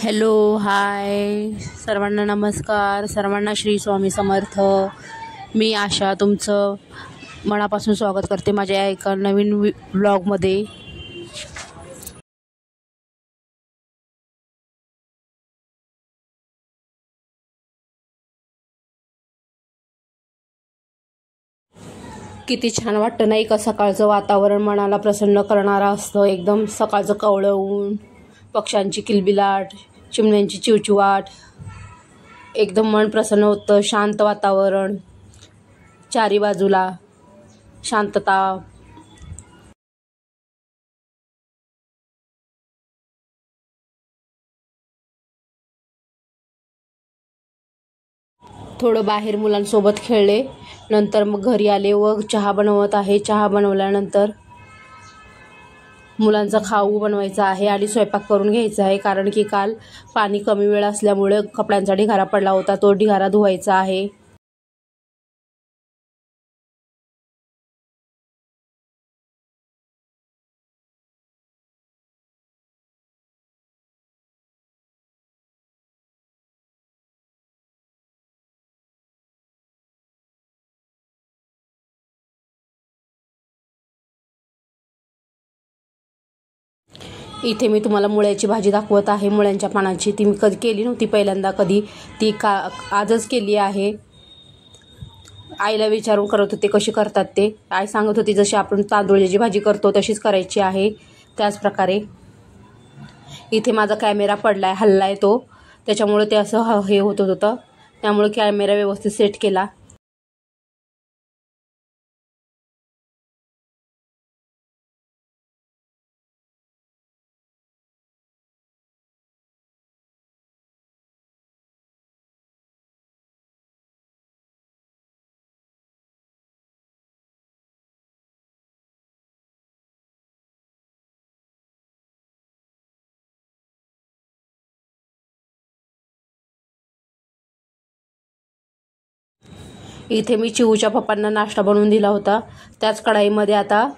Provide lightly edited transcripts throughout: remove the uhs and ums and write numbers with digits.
Hello, हाय सर्वांना, नमस्कार सर्वांना, श्री स्वामी समर्थ. मी आशा तुमचं मनापासून स्वागत करते माझ्या एका नवीन व्लॉगमध्ये. किती छान वाटतं नाही का? सकाळचं वातावरण मनाला प्रसन्न करणारं असतं. एकदम सकाळचं कवळं ऊन, पक्ष्यांची किलबिलाट, चिमण्यांची चिवचिवाट, एकदम मन प्रसन्न होतं. शांत वातावरण, चारी बाजूला शांतता. थोडं बाहेर मुलांसोबत खेळले, नंतर मग घरी आले व चहा बनवत आहे. चहा बनवल्यानंतर मुलांचा खाऊ बनवायचा आहे आणि स्वयंपाक करून घ्यायचा आहे, कारण की काल पाणी कमी वेळ असल्यामुळे कपड्यांचा ढिगारा पडला होता. तो ढिगारा धुवायचा आहे. इथे मी तुम्हाला मुळ्याची भाजी दाखवत आहे. मुळ्यांच्या पानाची. ती मी कधी केली नव्हती पहिल्यांदा कधी. ती आजच केली आहे. आईला विचारून करत होते कशी करतात ते. आई सांगत होती जशी आपण तांदूळाची भाजी करतो तशीच करायची आहे. त्याच प्रकारे इथे माझा कॅमेरा पडलाय, हल्लाय तो, त्याच्यामुळे ते असं हे होत होतं. त्यामुळे कॅमेरा व्यवस्थित सेट केला. इथे मी चिऊच्या पप्पांना नाश्ता बनवून दिला होता. त्याच कढाईमध्ये आता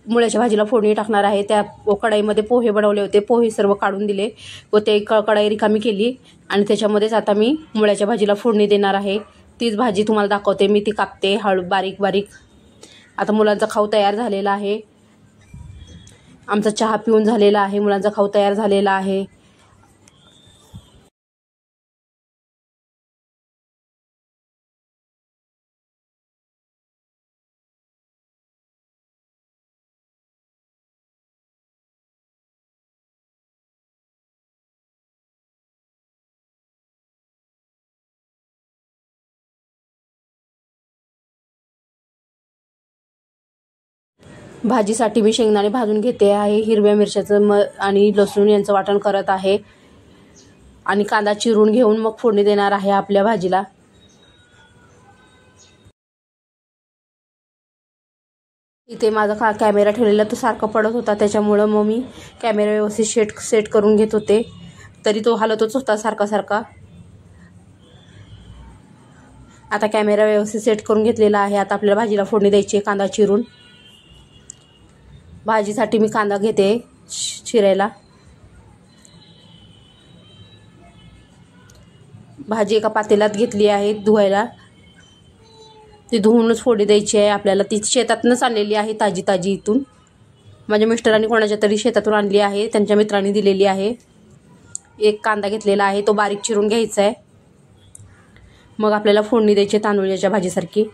मुळ्याच्या भाजीला फोडणी टाकणार आहे. त्या कढाईमध्ये पोहे बनवले होते. पोहे सर्व काढून दिले व ते कढाई रिकामी केली आणि त्याच्यामध्येच आता मी मुळ्याच्या भाजीला फोडणी देणार आहे. तीच भाजी तुम्हाला दाखवते. मी ती कापते बारीक बारीक. आता मुलांचा खाऊ तयार झालेला आहे. आमचा चहा पिऊन झालेला आहे. मुलांचा खाऊ तयार झालेला आहे. भाजीसाठी मी शेंगदाणे भाजून घेते आहे. हिरव्या मिरच्याचं आणि लसूण यांचं वाटण करत आहे आणि कांदा चिरून घेऊन मग फोडणी देणार आहे आपल्या भाजीला. इथे माझा कॅमेरा ठेवलेला तो सारखा पडत होता, त्याच्यामुळं मग मी कॅमेरा व्यवस्थित सेट करून घेत होते. तरी तो हलतच होता सारखा सारखा. आता कॅमेरा व्यवस्थित सेट करून घेतलेला आहे. आता आपल्याला भाजीला फोडणी द्यायची आहे कांदा चिरून. भाजीसाठी मी कांदा घेते चिरायला. भाजी एका पातेल्यात घेतली आहे धुवायला. ती धुवूनच फोडणी द्यायची आहे आपल्याला. ती शेतातूनच आणलेली आहे, ताजी ताजी. इथून माझ्या मिस्टरांनी कोणाच्या तरी शेतातून आणली आहे, त्यांच्या मित्रांनी दिलेली आहे. एक कांदा घेतलेला आहे, तो बारीक चिरून घ्यायचा आहे. मग आपल्याला फोडणी द्यायची तांदूळाच्या भाजीसारखी.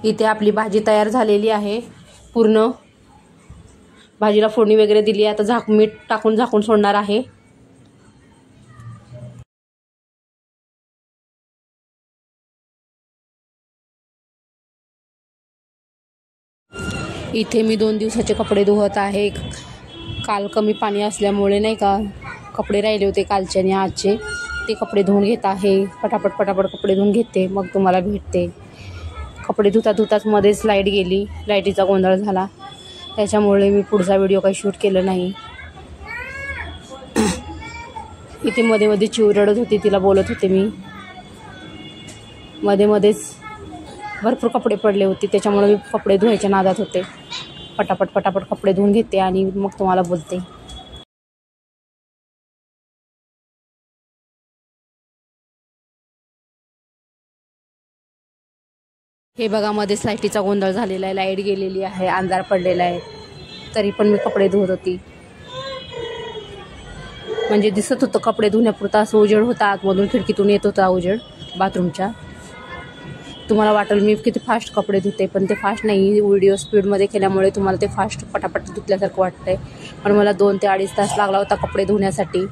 इथे आपली भाजी तयार झालेली आहे पूर्ण. भाजीला फोडणी वगैरे दिली. आता मीठ टाकून झाकून सोडणार आहे. इथे मी 2 दिवसाचे कपडे धुवत आहे. काल कमी पाणी असल्यामुळे नाही का कपडे राहिले होते कालचे आणि आजचे, ते कपडे धुवून घेत आहे. पटापट कपडे धुवून घेते, मग तुम्हाला भेटते. कपडे धुताच मध्येच लाईट गेली. लाईटीचा गोंधळ झाला, त्याच्यामुळे मी पुढचा व्हिडिओ काही शूट केलं नाही. इथे मध्ये चिव रडत होती, तिला बोलत होते मी. मध्येच भरपूर कपडे पडले होते, त्याच्यामुळे मी कपडे धुवायच्या नादात होते. पटापट कपडे धुवून घेते आणि मग तुम्हाला बोलते. हे बघा, मध्येच लाईटीचा गोंधळ झालेला आहे. लाईट गेलेली आहे, अंधार पडलेला आहे, तरी पण मी कपडे धुवत होती. म्हणजे दिसत होतं कपडे धुण्यापुरता, असं उजेड होता. आतमधून खिडकीतून येत होता उजेड बाथरूमच्या. तुम्हाला वाटेल मी किती फास्ट कपडे धुते, पण ते फास्ट नाही. व्हिडिओ स्पीडमध्ये केल्यामुळे तुम्हाला ते फास्ट पटापट धुतल्यासारखं वाटतंय. पण मला 2 ते 2.5 तास लागला होता कपडे धुण्यासाठी.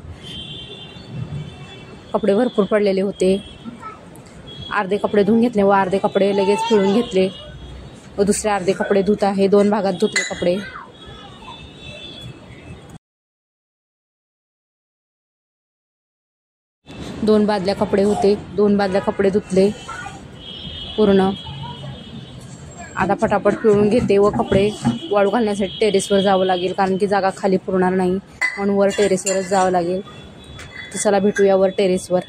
कपडे भरपूर पडलेले होते. अर्धे कपडे धुवून घेतले व अर्धे कपडे लगेच पिळून घेतले व दुसरे अर्धे कपडे धुत आहे. 2 भागात धुतले कपडे. दोन बादल्या कपडे होते, 2 बादल्या कपडे धुतले पूर्ण. आता पटापट पिळून घेते व कपडे वाळू घालण्यासाठी टेरेसवर जावं लागेल, कारण की जागा खाली पुरणार नाही, म्हणून वर टेरेसवरच जावं लागेल. तर चला भेटूया वर टेरेसवर.